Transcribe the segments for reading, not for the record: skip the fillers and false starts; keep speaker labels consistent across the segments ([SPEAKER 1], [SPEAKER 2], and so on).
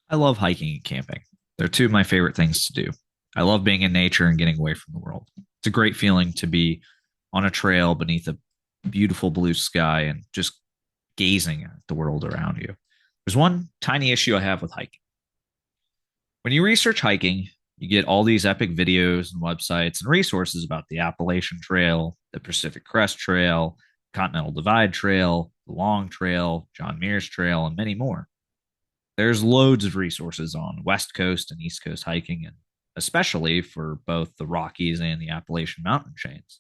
[SPEAKER 1] I love hiking and camping. They're two of my favorite things to do. I love being in nature and getting away from the world. It's a great feeling to be on a trail beneath a beautiful blue sky and just gazing at the world around you. There's one tiny issue I have with hiking. When you research hiking, you get all these epic videos and websites and resources about the Appalachian Trail, the Pacific Crest Trail, Continental Divide Trail, the Long Trail, John Muir's Trail, and many more. There's loads of resources on West Coast and East Coast hiking, and especially for both the Rockies and the Appalachian mountain chains.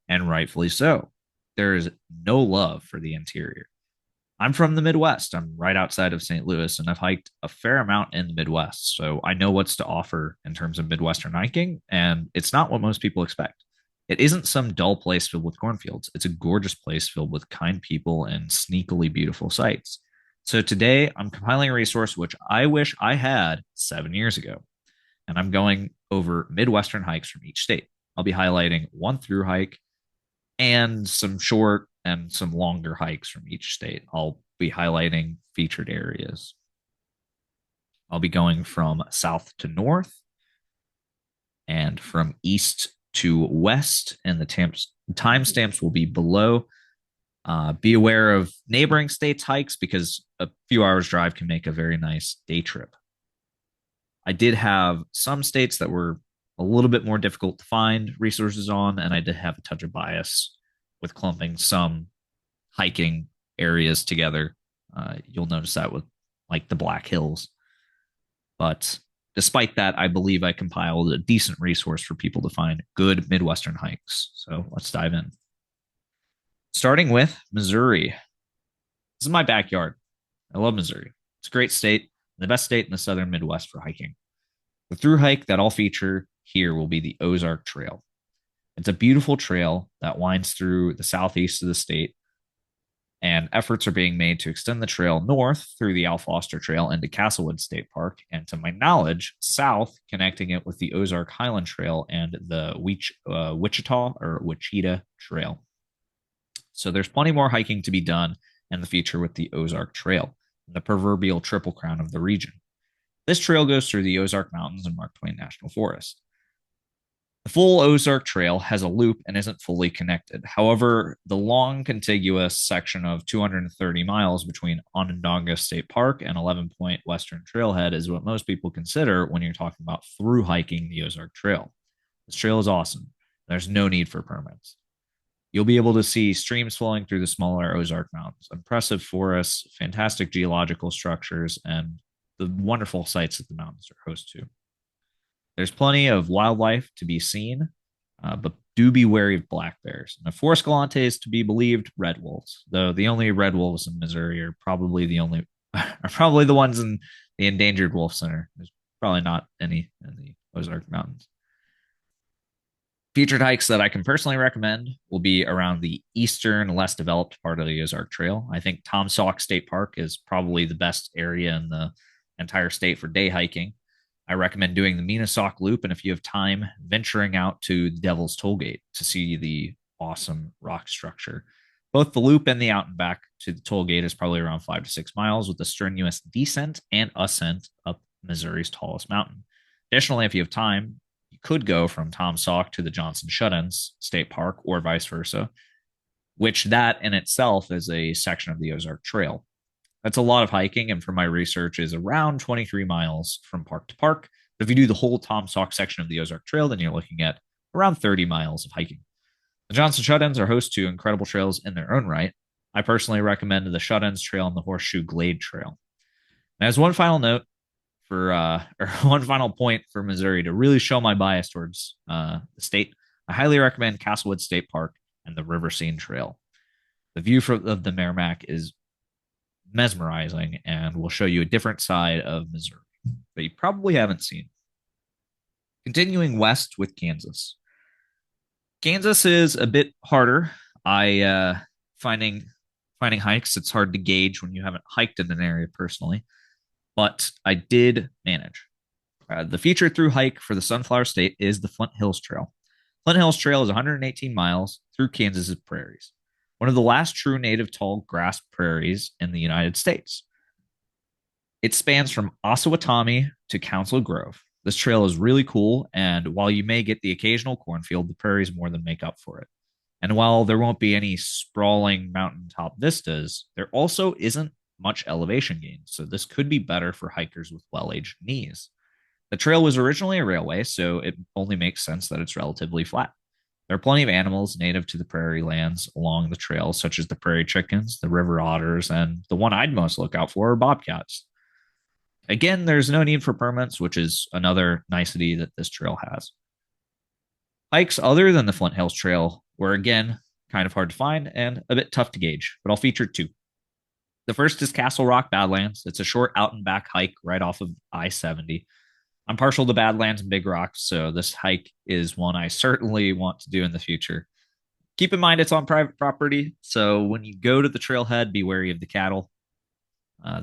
[SPEAKER 1] And rightfully so. There is no love for the interior. I'm from the Midwest. I'm right outside of St. Louis, and I've hiked a fair amount in the Midwest. So I know what's to offer in terms of Midwestern hiking, and it's not what most people expect. It isn't some dull place filled with cornfields. It's a gorgeous place filled with kind people and sneakily beautiful sights. So today I'm compiling a resource which I wish I had 7 years ago, and I'm going over Midwestern hikes from each state. I'll be highlighting one through hike and some short and some longer hikes from each state. I'll be highlighting featured areas. I'll be going from south to north and from east to west, and the timestamps will be below. Be aware of neighboring states' hikes because a few hours drive can make a very nice day trip. I did have some states that were a little bit more difficult to find resources on, and I did have a touch of bias with clumping some hiking areas together. You'll notice that with like the Black Hills. But despite that, I believe I compiled a decent resource for people to find good Midwestern hikes. So let's dive in. Starting with Missouri. This is my backyard. I love Missouri. It's a great state, the best state in the southern Midwest for hiking. The through hike that I'll feature here will be the Ozark Trail. It's a beautiful trail that winds through the southeast of the state, and efforts are being made to extend the trail north through the Al Foster Trail into Castlewood State Park, and to my knowledge, south, connecting it with the Ozark Highland Trail and the Wichita or Wichita Trail. So there's plenty more hiking to be done in the future with the Ozark Trail, the proverbial triple crown of the region. This trail goes through the Ozark Mountains and Mark Twain National Forest. The full Ozark Trail has a loop and isn't fully connected. However, the long contiguous section of 230 miles between Onondaga State Park and 11 Point Western Trailhead is what most people consider when you're talking about through hiking the Ozark Trail. This trail is awesome. There's no need for permits. You'll be able to see streams flowing through the smaller Ozark Mountains, impressive forests, fantastic geological structures, and the wonderful sights that the mountains are host to. There's plenty of wildlife to be seen, but do be wary of black bears. And if Forest Galante is to be believed, red wolves. Though the only red wolves in Missouri are probably the ones in the Endangered Wolf Center. There's probably not any in the Ozark Mountains. Featured hikes that I can personally recommend will be around the eastern, less developed part of the Ozark Trail. I think Tom Sauk State Park is probably the best area in the entire state for day hiking. I recommend doing the Minasoc Loop, and if you have time, venturing out to the Devil's Tollgate to see the awesome rock structure. Both the loop and the out and back to the toll gate is probably around 5 to 6 miles with a strenuous descent and ascent up Missouri's tallest mountain. Additionally, if you have time, you could go from Tom Sauk to the Johnson Shut-ins State Park or vice versa, which that in itself is a section of the Ozark Trail. That's a lot of hiking, and from my research, is around 23 miles from park to park. But if you do the whole Tom Sauk section of the Ozark Trail, then you're looking at around 30 miles of hiking. The Johnson Shut-ins are host to incredible trails in their own right. I personally recommend the Shut-ins Trail and the Horseshoe Glade Trail. And as one final note or one final point for Missouri to really show my bias towards the state, I highly recommend Castlewood State Park and the River Scene Trail. The view of the Merrimack is mesmerizing and will show you a different side of Missouri that you probably haven't seen. Continuing west with Kansas. Kansas is a bit harder. I finding hikes, it's hard to gauge when you haven't hiked in an area personally, but I did manage. The featured through hike for the Sunflower State is the Flint Hills Trail. Flint Hills Trail is 118 miles through Kansas's prairies, one of the last true native tall grass prairies in the United States. It spans from Osawatomie to Council Grove. This trail is really cool, and while you may get the occasional cornfield, the prairies more than make up for it. And while there won't be any sprawling mountaintop vistas, there also isn't much elevation gain, so this could be better for hikers with well aged knees. The trail was originally a railway, so it only makes sense that it's relatively flat. There are plenty of animals native to the prairie lands along the trail, such as the prairie chickens, the river otters, and the one I'd most look out for are bobcats. Again, there's no need for permits, which is another nicety that this trail has. Hikes other than the Flint Hills Trail were again kind of hard to find and a bit tough to gauge, but I'll feature two. The first is Castle Rock Badlands. It's a short out and back hike right off of I 70. I'm partial to Badlands and Big Rocks, so this hike is one I certainly want to do in the future. Keep in mind it's on private property, so when you go to the trailhead, be wary of the cattle.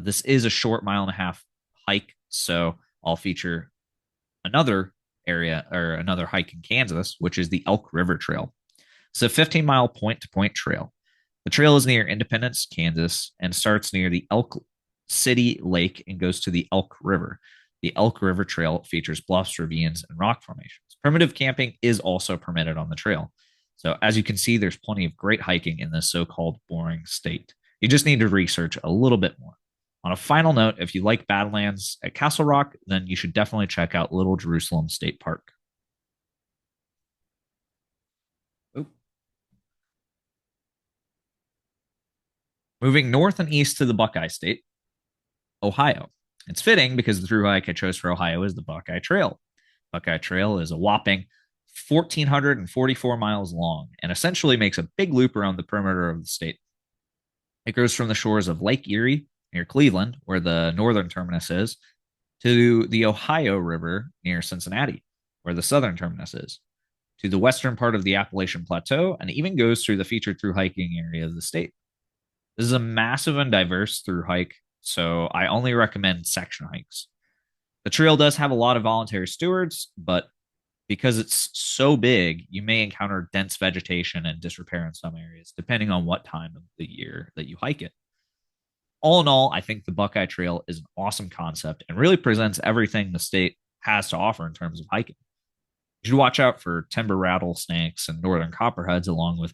[SPEAKER 1] This is a short mile and a half hike, so I'll feature another area or another hike in Kansas, which is the Elk River Trail. It's a 15-mile point to point trail. The trail is near Independence, Kansas, and starts near the Elk City Lake and goes to the Elk River. The Elk River Trail features bluffs, ravines, and rock formations. Primitive camping is also permitted on the trail. So, as you can see, there's plenty of great hiking in this so called boring state. You just need to research a little bit more. On a final note, if you like Badlands at Castle Rock, then you should definitely check out Little Jerusalem State Park. Oop. Moving north and east to the Buckeye State, Ohio. It's fitting because the through hike I chose for Ohio is the Buckeye Trail. Buckeye Trail is a whopping 1,444 miles long and essentially makes a big loop around the perimeter of the state. It goes from the shores of Lake Erie near Cleveland, where the northern terminus is, to the Ohio River near Cincinnati, where the southern terminus is, to the western part of the Appalachian Plateau, and even goes through the featured through hiking area of the state. This is a massive and diverse through hike, so I only recommend section hikes. The trail does have a lot of voluntary stewards, but because it's so big, you may encounter dense vegetation and disrepair in some areas, depending on what time of the year that you hike it. All in all, I think the Buckeye Trail is an awesome concept and really presents everything the state has to offer in terms of hiking. You should watch out for timber rattlesnakes and northern copperheads, along with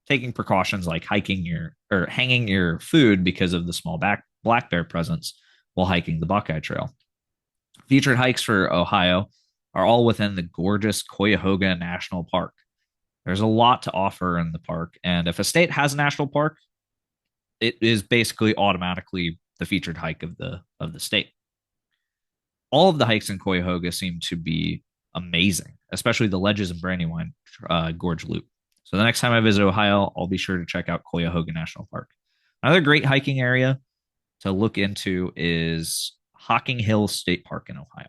[SPEAKER 1] taking precautions like hiking your or hanging your food because of the small black bear presence while hiking the Buckeye Trail. Featured hikes for Ohio are all within the gorgeous Cuyahoga National Park. There's a lot to offer in the park, and if a state has a national park, it is basically automatically the featured hike of the state. All of the hikes in Cuyahoga seem to be amazing, especially the Ledges and Brandywine Gorge Loop. So the next time I visit Ohio, I'll be sure to check out Cuyahoga National Park. Another great hiking area to look into is Hocking Hills State Park in Ohio.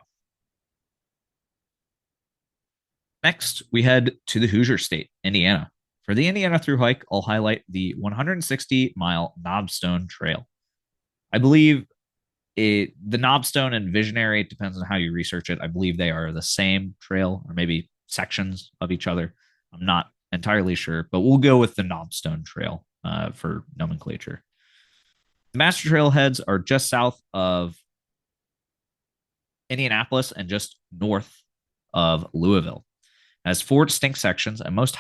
[SPEAKER 1] Next, we head to the Hoosier State, Indiana. For the Indiana through hike, I'll highlight the 160-mile Knobstone Trail. I believe the Knobstone and Visionary, it depends on how you research it. I believe they are the same trail or maybe sections of each other. I'm not entirely sure, but we'll go with the Knobstone Trail for nomenclature. The master trailheads are just south of Indianapolis and just north of Louisville. It has four distinct sections, and most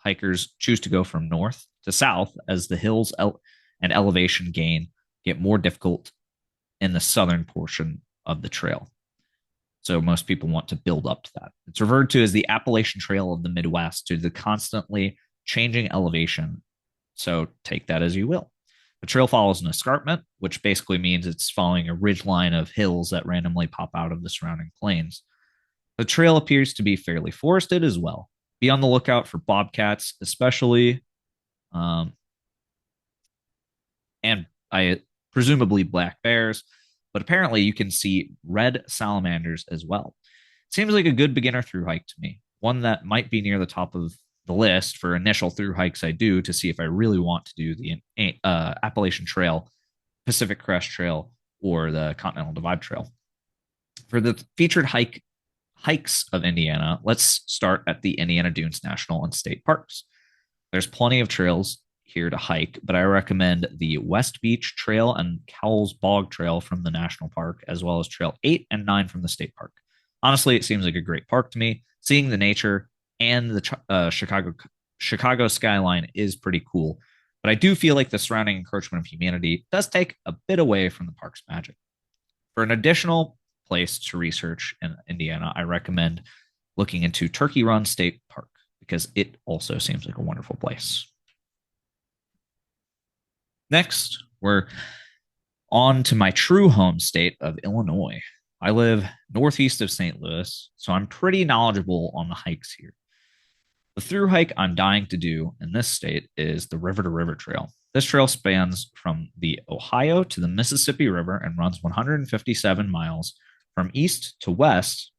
[SPEAKER 1] hikers choose to go from north to south as the hills and elevation gain get more difficult in the southern portion of the trail. So most people want to build up to that. It's referred to as the Appalachian Trail of the Midwest due to the constantly changing elevation. So take that as you will. The trail follows an escarpment, which basically means it's following a ridge line of hills that randomly pop out of the surrounding plains. The trail appears to be fairly forested as well. Be on the lookout for bobcats, especially, and I presumably black bears, but apparently you can see red salamanders as well. Seems like a good beginner through hike to me, one that might be near the top of the list for initial through hikes I do to see if I really want to do the Appalachian Trail, Pacific Crest Trail, or the Continental Divide Trail. For the featured hikes of Indiana, let's start at the Indiana Dunes National and State Parks. There's plenty of trails here to hike, but I recommend the West Beach Trail and Cowles Bog Trail from the national park, as well as Trail 8 and 9 from the state park. Honestly, it seems like a great park to me. Seeing the nature and the Chicago skyline is pretty cool, but I do feel like the surrounding encroachment of humanity does take a bit away from the park's magic. For an additional place to research in Indiana, I recommend looking into Turkey Run State Park because it also seems like a wonderful place. Next, we're on to my true home state of Illinois. I live northeast of St. Louis, so I'm pretty knowledgeable on the hikes here. The through hike I'm dying to do in this state is the River to River Trail. This trail spans from the Ohio to the Mississippi River and runs 157 miles from east to west.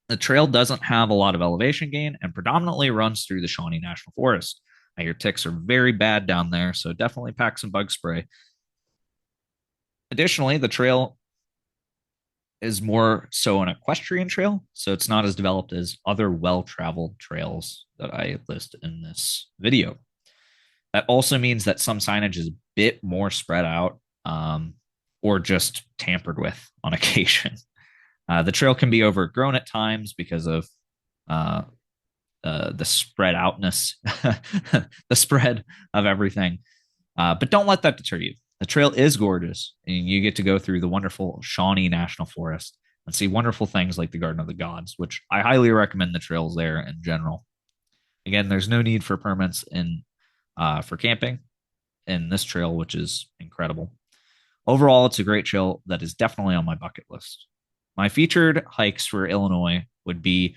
[SPEAKER 1] The trail doesn't have a lot of elevation gain and predominantly runs through the Shawnee National Forest. I hear ticks are very bad down there, so definitely pack some bug spray. Additionally, the trail is more so an equestrian trail, so it's not as developed as other well-traveled trails that I list in this video. That also means that some signage is a bit more spread out or just tampered with on occasion. The trail can be overgrown at times because of the spread outness, the spread of everything. But don't let that deter you. The trail is gorgeous, and you get to go through the wonderful Shawnee National Forest and see wonderful things like the Garden of the Gods, which I highly recommend the trails there in general. Again, there's no need for permits for camping in this trail, which is incredible. Overall, it's a great trail that is definitely on my bucket list. My featured hikes for Illinois would be,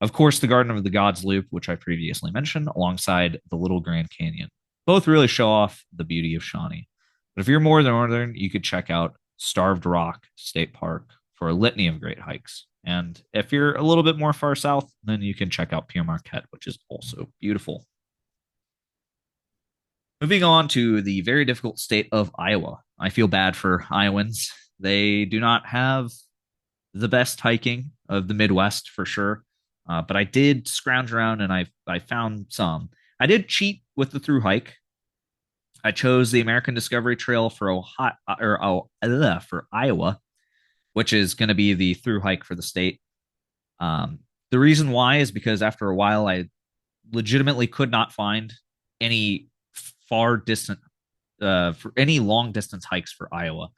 [SPEAKER 1] of course, the Garden of the Gods Loop, which I previously mentioned, alongside the Little Grand Canyon. Both really show off the beauty of Shawnee. But if you're more northern, you could check out Starved Rock State Park for a litany of great hikes. And if you're a little bit more far south, then you can check out Pierre Marquette, which is also beautiful. Moving on to the very difficult state of Iowa. I feel bad for Iowans. They do not have the best hiking of the Midwest for sure. But I did scrounge around and I found some. I did cheat with the through hike. I chose the American Discovery Trail for for Iowa, which is going to be the through hike for the state. The reason why is because after a while, I legitimately could not find any far distant, for any long distance hikes for Iowa.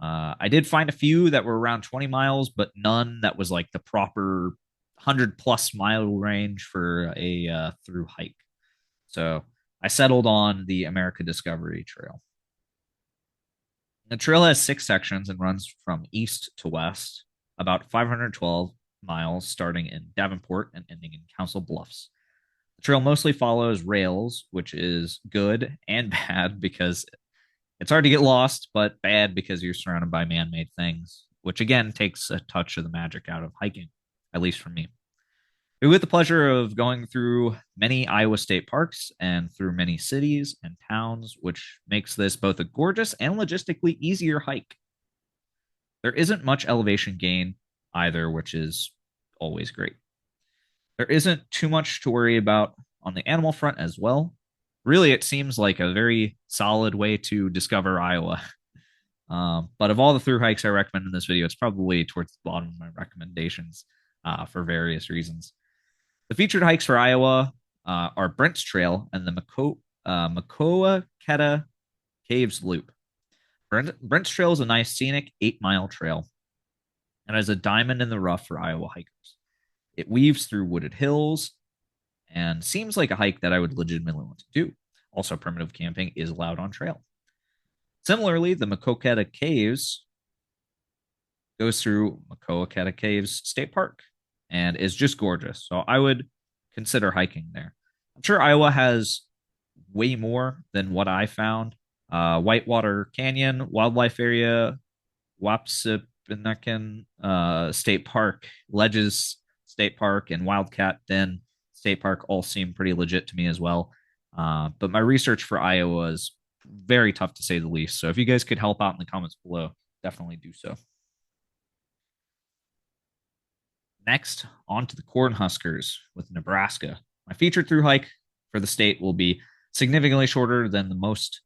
[SPEAKER 1] I did find a few that were around 20 miles, but none that was like the proper 100+ mile range for a through hike. So I settled on the America Discovery Trail. The trail has 6 sections and runs from east to west, about 512 miles, starting in Davenport and ending in Council Bluffs. The trail mostly follows rails, which is good and bad because it's hard to get lost, but bad because you're surrounded by man made things, which again takes a touch of the magic out of hiking, at least for me. We had the pleasure of going through many Iowa state parks and through many cities and towns, which makes this both a gorgeous and logistically easier hike. There isn't much elevation gain either, which is always great. There isn't too much to worry about on the animal front as well. Really, it seems like a very solid way to discover Iowa. But of all the through hikes I recommend in this video, it's probably towards the bottom of my recommendations for various reasons. The featured hikes for Iowa are Brent's Trail and the Maquoketa Caves Loop. Brent's Trail is a nice scenic 8-mile trail and is a diamond in the rough for Iowa hikers. It weaves through wooded hills and seems like a hike that I would legitimately want to do. Also, primitive camping is allowed on trail. Similarly, the Maquoketa Caves goes through Maquoketa Caves State Park and is just gorgeous. So I would consider hiking there. I'm sure Iowa has way more than what I found. Whitewater Canyon Wildlife Area, Wapsipinicon State Park, Ledges State Park, and Wildcat Den State Park all seem pretty legit to me as well. But my research for Iowa is very tough to say the least. So if you guys could help out in the comments below, definitely do so. Next, on to the Cornhuskers with Nebraska. My featured through hike for the state will be significantly shorter than the most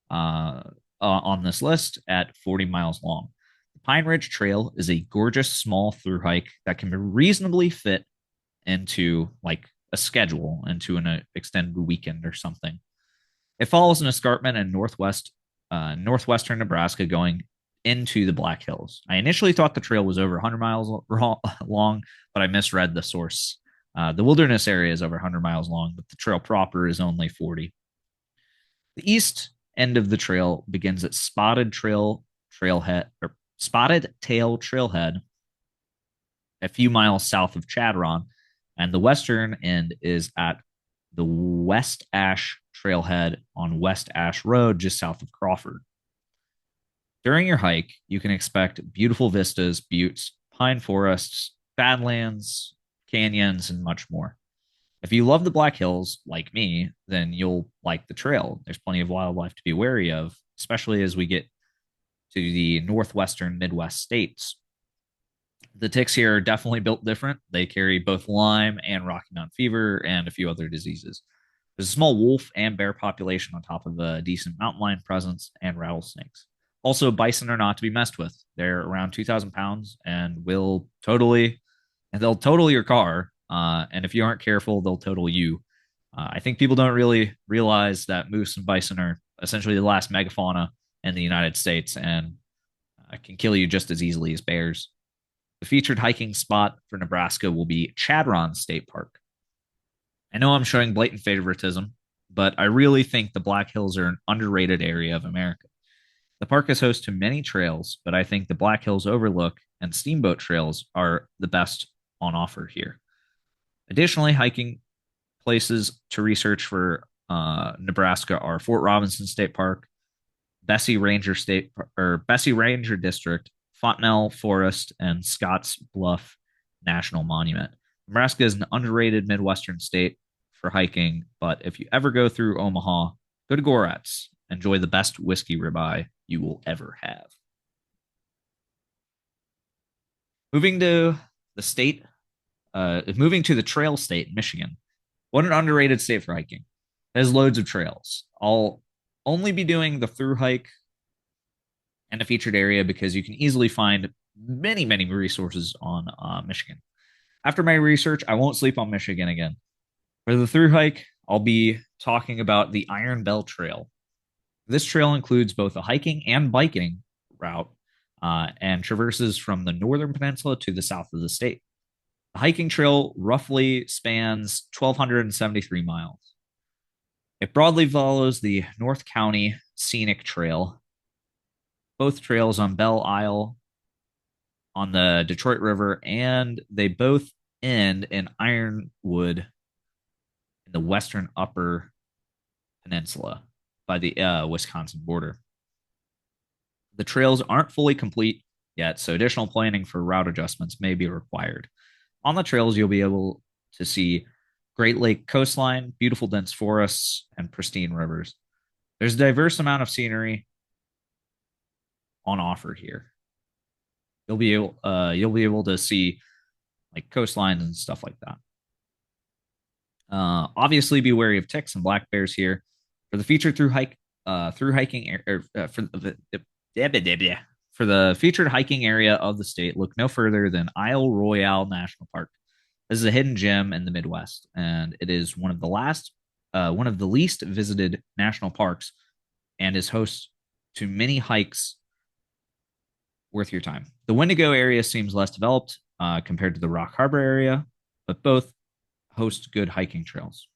[SPEAKER 1] on this list at 40 miles long. The Pine Ridge Trail is a gorgeous small through hike that can be reasonably fit into like a schedule, into an extended weekend or something. It follows an escarpment in northwestern Nebraska going into the Black Hills. I initially thought the trail was over 100 miles long, but I misread the source. The wilderness area is over 100 miles long, but the trail proper is only 40. The east end of the trail begins at Spotted Tail Trailhead, a few miles south of Chadron, and the western end is at the West Ash Trailhead on West Ash Road, just south of Crawford. During your hike, you can expect beautiful vistas, buttes, pine forests, badlands, canyons, and much more. If you love the Black Hills, like me, then you'll like the trail. There's plenty of wildlife to be wary of, especially as we get to the northwestern Midwest states. The ticks here are definitely built different. They carry both Lyme and Rocky Mountain fever and a few other diseases. There's a small wolf and bear population on top of a decent mountain lion presence and rattlesnakes. Also, bison are not to be messed with. They're around 2,000 pounds and they'll total your car. And if you aren't careful, they'll total you. I think people don't really realize that moose and bison are essentially the last megafauna in the United States and can kill you just as easily as bears. The featured hiking spot for Nebraska will be Chadron State Park. I know I'm showing blatant favoritism, but I really think the Black Hills are an underrated area of America. The park is host to many trails, but I think the Black Hills Overlook and Steamboat Trails are the best on offer here. Additionally, hiking places to research for Nebraska are Fort Robinson State Park, Bessie Ranger District, Fontenelle Forest, and Scotts Bluff National Monument. Nebraska is an underrated Midwestern state for hiking, but if you ever go through Omaha, go to Gorat's. Enjoy the best whiskey ribeye you will ever have. Moving to the state, moving to the trail state, Michigan. What an underrated state for hiking. It has loads of trails. I'll only be doing the through hike and a featured area because you can easily find many, many resources on Michigan. After my research, I won't sleep on Michigan again. For the through hike, I'll be talking about the Iron Bell Trail. This trail includes both a hiking and biking route and traverses from the northern peninsula to the south of the state. The hiking trail roughly spans 1,273 miles. It broadly follows the North County Scenic Trail. Both trails on Belle Isle on the Detroit River, and they both end in Ironwood in the western upper peninsula by the Wisconsin border. The trails aren't fully complete yet, so additional planning for route adjustments may be required. On the trails, you'll be able to see Great Lake coastline, beautiful dense forests, and pristine rivers. There's a diverse amount of scenery on offer here. You'll be able to see like coastlines and stuff like that. Obviously, be wary of ticks and black bears here. For the featured through hiking for the featured hiking area of the state, look no further than Isle Royale National Park. This is a hidden gem in the Midwest, and it is one of the least visited national parks, and is host to many hikes worth your time. The Wendigo area seems less developed compared to the Rock Harbor area, but both host good hiking trails.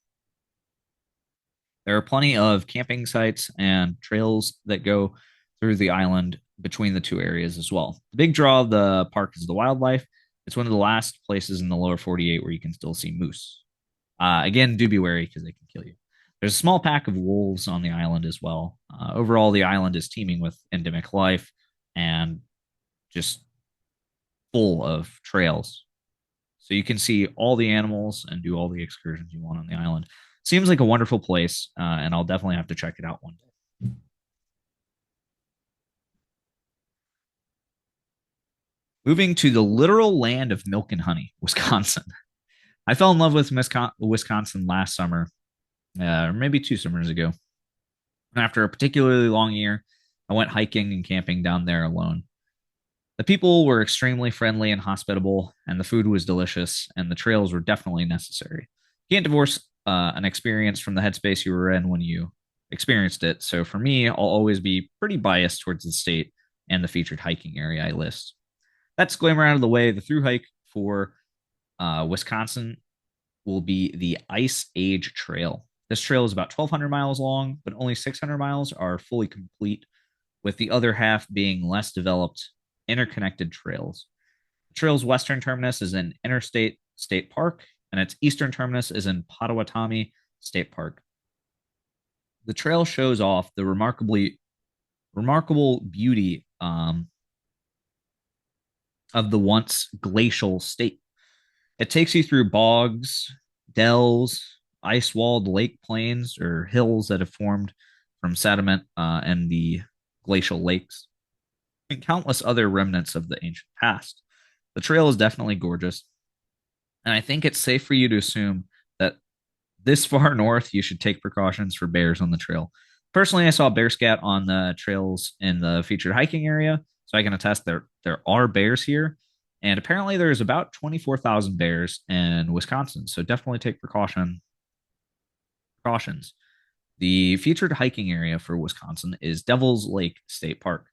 [SPEAKER 1] There are plenty of camping sites and trails that go through the island between the two areas as well. The big draw of the park is the wildlife. It's one of the last places in the lower 48 where you can still see moose. Again, do be wary because they can kill you. There's a small pack of wolves on the island as well. Overall, the island is teeming with endemic life and just full of trails. So you can see all the animals and do all the excursions you want on the island. Seems like a wonderful place, and I'll definitely have to check it out one day. Moving to the literal land of milk and honey, Wisconsin. I fell in love with Wisconsin last summer or maybe 2 summers ago. And after a particularly long year, I went hiking and camping down there alone. The people were extremely friendly and hospitable, and the food was delicious, and the trails were definitely necessary. You can't divorce an experience from the headspace you were in when you experienced it. So for me, I'll always be pretty biased towards the state and the featured hiking area I list. That disclaimer out of the way, the through hike for Wisconsin will be the Ice Age Trail. This trail is about 1,200 miles long, but only 600 miles are fully complete, with the other half being less developed, interconnected trails. The trail's western terminus is in Interstate State Park, and its eastern terminus is in Potawatomi State Park. The trail shows off the remarkable beauty of the once glacial state. It takes you through bogs, dells, ice walled lake plains, or hills that have formed from sediment and the glacial lakes, and countless other remnants of the ancient past. The trail is definitely gorgeous, and I think it's safe for you to assume that this far north, you should take precautions for bears on the trail. Personally, I saw bear scat on the trails in the featured hiking area, so I can attest there are bears here. And apparently, there's about 24,000 bears in Wisconsin, so definitely take precautions. The featured hiking area for Wisconsin is Devil's Lake State Park.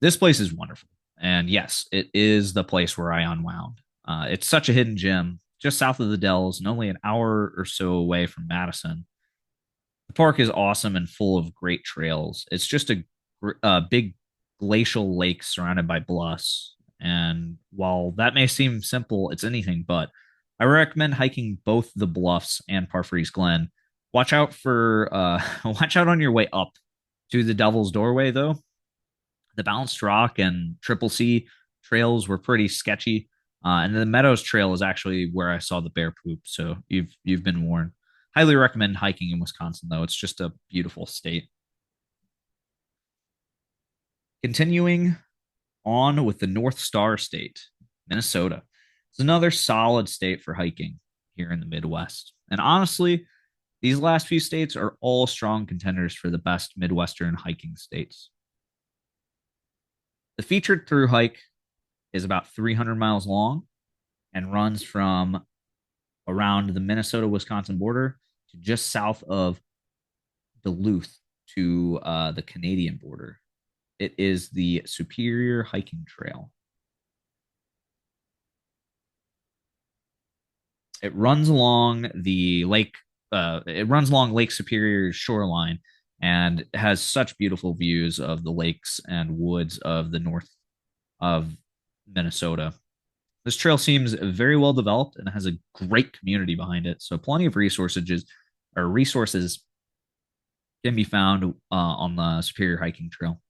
[SPEAKER 1] This place is wonderful, and yes, it is the place where I unwound. It's such a hidden gem, just south of the Dells and only an hour or so away from Madison. The park is awesome and full of great trails. It's just a big glacial lake surrounded by bluffs. And while that may seem simple, it's anything but. I recommend hiking both the bluffs and Parfrey's Glen. Watch out on your way up to the Devil's Doorway though. The Balanced Rock and Triple C trails were pretty sketchy. And the Meadows Trail is actually where I saw the bear poop. So you've been warned. Highly recommend hiking in Wisconsin, though. It's just a beautiful state. Continuing on with the North Star State, Minnesota. It's another solid state for hiking here in the Midwest. And honestly, these last few states are all strong contenders for the best Midwestern hiking states. The featured through hike is about 300 miles long and runs from around the Minnesota Wisconsin border to just south of Duluth to the Canadian border. It is the Superior Hiking Trail. It runs along the lake. It runs along Lake Superior's shoreline and has such beautiful views of the lakes and woods of the north of Minnesota. This trail seems very well developed and has a great community behind it. So plenty of resources can be found on the Superior Hiking Trail.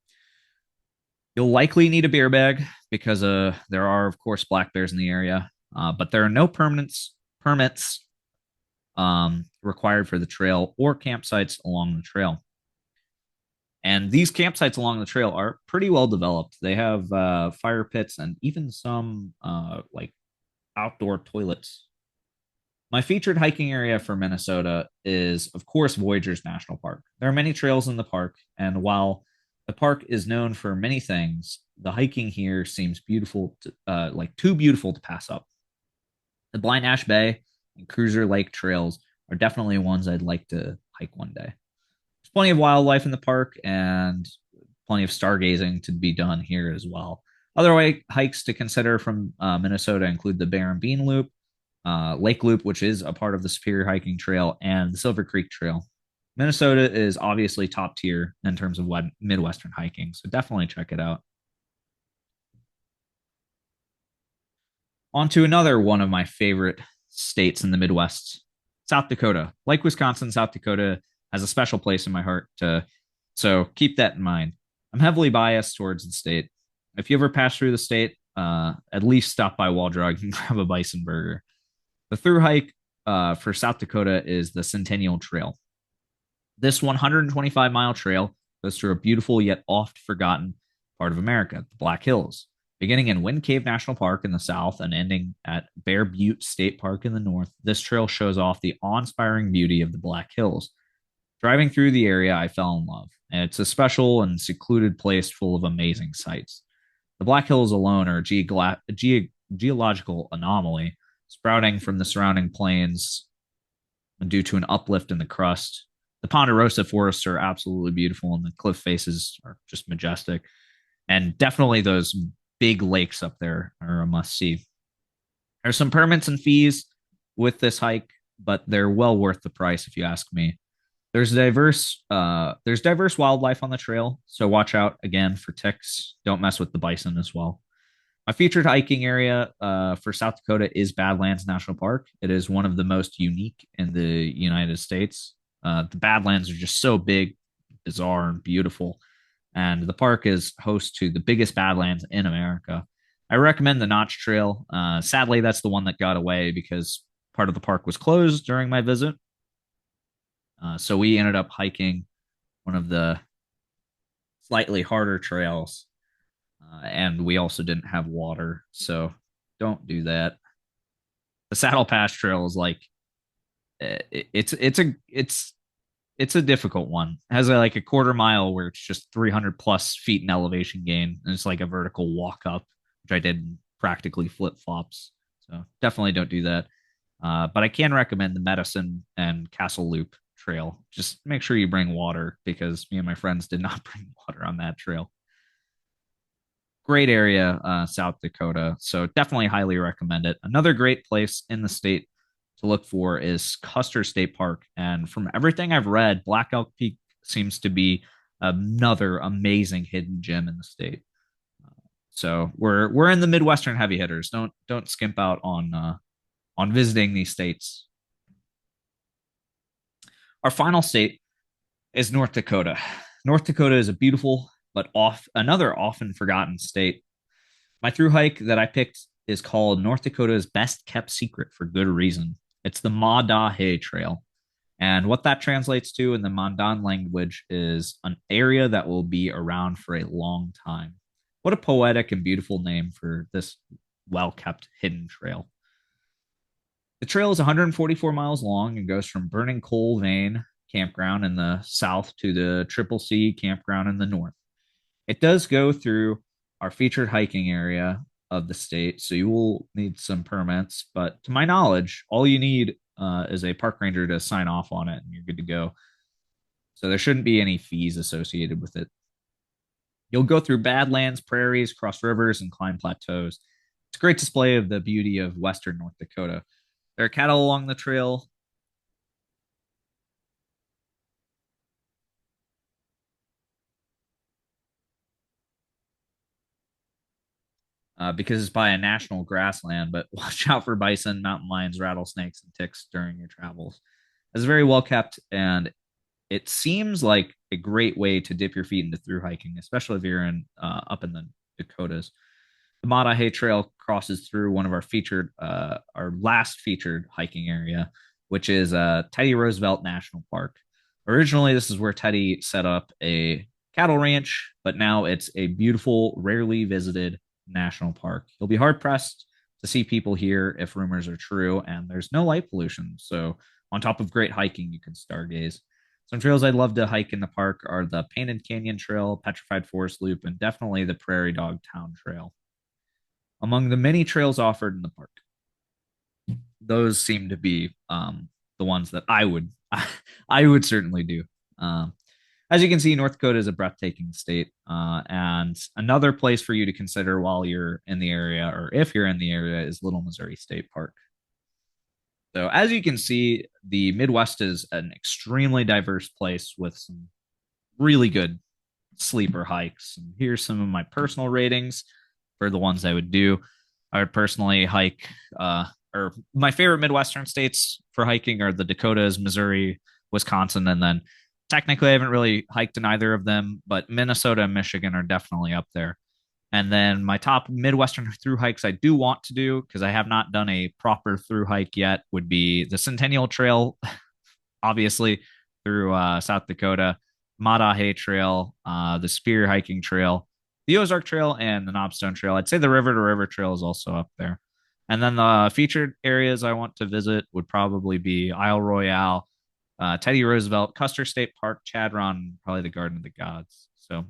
[SPEAKER 1] You'll likely need a bear bag because there are, of course, black bears in the area, but there are no permits required for the trail or campsites along the trail. And these campsites along the trail are pretty well developed. They have fire pits and even some like outdoor toilets. My featured hiking area for Minnesota is, of course, Voyageurs National Park. There are many trails in the park, and while the park is known for many things, the hiking here seems too beautiful to pass up. The Blind Ash Bay and Cruiser Lake trails are definitely ones I'd like to hike one day. There's plenty of wildlife in the park and plenty of stargazing to be done here as well. Other hikes to consider from Minnesota include the Bear and Bean Loop, Lake Loop, which is a part of the Superior Hiking Trail, and the Silver Creek Trail. Minnesota is obviously top tier in terms of Midwestern hiking, so definitely check it out. On to another one of my favorite states in the Midwest, South Dakota. Like Wisconsin, South Dakota has a special place in my heart. So keep that in mind. I'm heavily biased towards the state. If you ever pass through the state, at least stop by Wall Drug and grab a bison burger. The through hike for South Dakota is the Centennial Trail. This 125-mile trail goes through a beautiful yet oft forgotten part of America, the Black Hills. Beginning in Wind Cave National Park in the south and ending at Bear Butte State Park in the north, this trail shows off the awe inspiring beauty of the Black Hills. Driving through the area, I fell in love, and it's a special and secluded place full of amazing sights. The Black Hills alone are geological anomaly, sprouting from the surrounding plains due to an uplift in the crust. The Ponderosa forests are absolutely beautiful, and the cliff faces are just majestic. And definitely those big lakes up there are a must see. There's some permits and fees with this hike, but they're well worth the price if you ask me. There's diverse wildlife on the trail, so watch out again for ticks. Don't mess with the bison as well. My featured hiking area for South Dakota is Badlands National Park. It is one of the most unique in the United States. The Badlands are just so big, bizarre, and beautiful. And the park is host to the biggest Badlands in America. I recommend the Notch Trail. Sadly, that's the one that got away because part of the park was closed during my visit. So we ended up hiking one of the slightly harder trails, and we also didn't have water, so don't do that. The Saddle Pass Trail is like it's a difficult one. It has like a quarter mile where it's just 300 plus feet in elevation gain, and it's like a vertical walk up, which I did in practically flip flops. So definitely don't do that. But I can recommend the Medicine and Castle Loop trail. Just make sure you bring water because me and my friends did not bring water on that trail. Great area, South Dakota. So definitely highly recommend it. Another great place in the state to look for is Custer State Park. And from everything I've read, Black Elk Peak seems to be another amazing hidden gem in the state. So we're in the Midwestern heavy hitters. Don't skimp out on visiting these states. Our final state is North Dakota. North Dakota is a beautiful but another often forgotten state. My through hike that I picked is called North Dakota's best kept secret for good reason. It's the Madahe Trail. And what that translates to in the Mandan language is an area that will be around for a long time. What a poetic and beautiful name for this well kept hidden trail. The trail is 144 miles long and goes from Burning Coal Vein campground in the south to the Triple C campground in the north. It does go through our featured hiking area of the state, so you will need some permits. But to my knowledge, all you need is a park ranger to sign off on it, and you're good to go. So there shouldn't be any fees associated with it. You'll go through badlands, prairies, cross rivers, and climb plateaus. It's a great display of the beauty of Western North Dakota. There are cattle along the trail, because it's by a national grassland, but watch out for bison, mountain lions, rattlesnakes, and ticks during your travels. It's very well kept, and it seems like a great way to dip your feet into through hiking, especially if you're in up in the Dakotas. The Madahe Trail crosses through one of our last featured hiking area, which is Teddy Roosevelt National Park. Originally, this is where Teddy set up a cattle ranch, but now it's a beautiful, rarely visited national park. You'll be hard pressed to see people here if rumors are true, and there's no light pollution. So, on top of great hiking, you can stargaze. Some trails I'd love to hike in the park are the Painted Canyon Trail, Petrified Forest Loop, and definitely the Prairie Dog Town Trail. Among the many trails offered in the park, those seem to be the ones that I would certainly do. As you can see, North Dakota is a breathtaking state, and another place for you to consider while you're in the area, or if you're in the area, is Little Missouri State Park. So, as you can see, the Midwest is an extremely diverse place with some really good sleeper hikes. And here's some of my personal ratings for the ones I would do. I would personally hike, or my favorite Midwestern states for hiking are the Dakotas, Missouri, Wisconsin, and then technically I haven't really hiked in either of them, but Minnesota and Michigan are definitely up there. And then my top Midwestern through hikes I do want to do, because I have not done a proper through hike yet, would be the Centennial Trail, obviously, through South Dakota, Madahe Trail, the Spear Hiking Trail, the Ozark Trail and the Knobstone Trail. I'd say the River to River Trail is also up there. And then the featured areas I want to visit would probably be Isle Royale, Teddy Roosevelt, Custer State Park, Chadron, probably the Garden of the Gods. So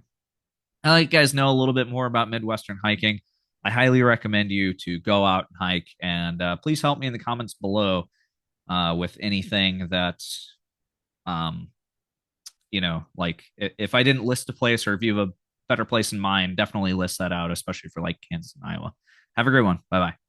[SPEAKER 1] I let you guys know a little bit more about Midwestern hiking. I highly recommend you to go out and hike, and please help me in the comments below with anything that um, like if I didn't list a place or if you have a better place in mind, definitely list that out, especially for like Kansas and Iowa. Have a great one. Bye bye.